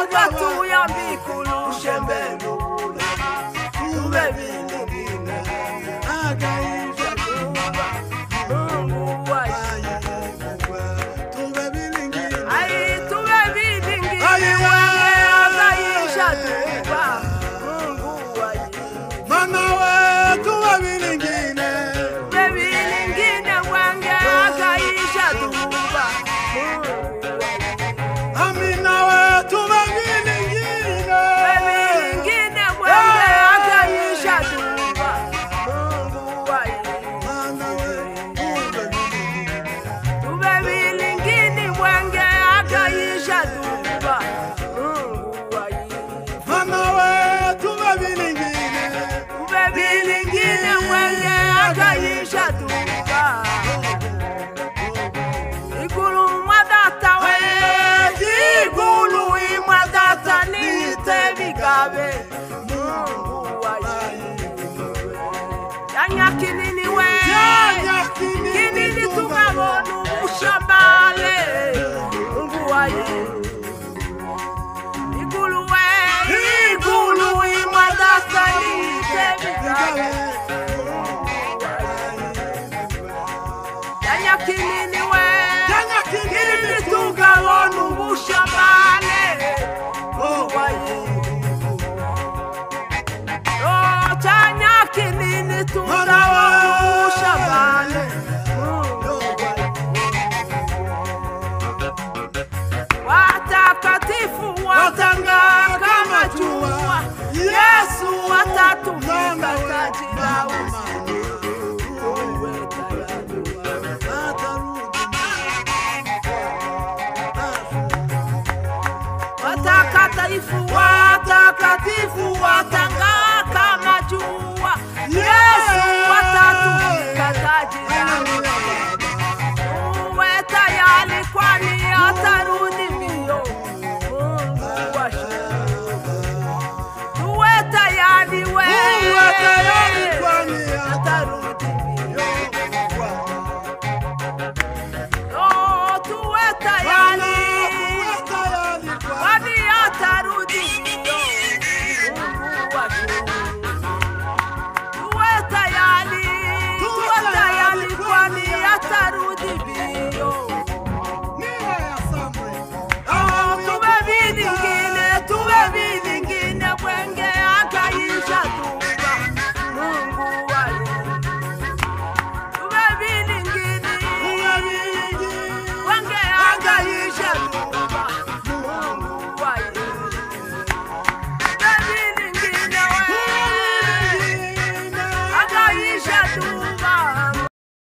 Tuga tuyambikulu shembelu Tube bilingine Agaisha tuba Mungu wa Tube bilingine Ai tube bilingine Agaisha tuba Mungu wa Manawe tube bilingine Tube bilingine wange Agaisha tuba Amina we tube bilingine Bilingine wange Agaisha tuba Mungu wa Tube bilingine wange Agaisha tuba Mungu wa Manawe tube bilingine Tube bilingine wange Agaisha tuba Igulu madata we Igulu imadata ni tebikabe Mungu wa Yanya kinini we Kinini tukabonu ushambale Mungu wa Igulu we Igulu imadata ni tebikabe Yanya kinini we Kinini tukabonu ushambale Mungu wa Chanya kinini tukabonu ushambale Watakatifu watanga kama jua Yesu watatufika tajira usiku Watakatifu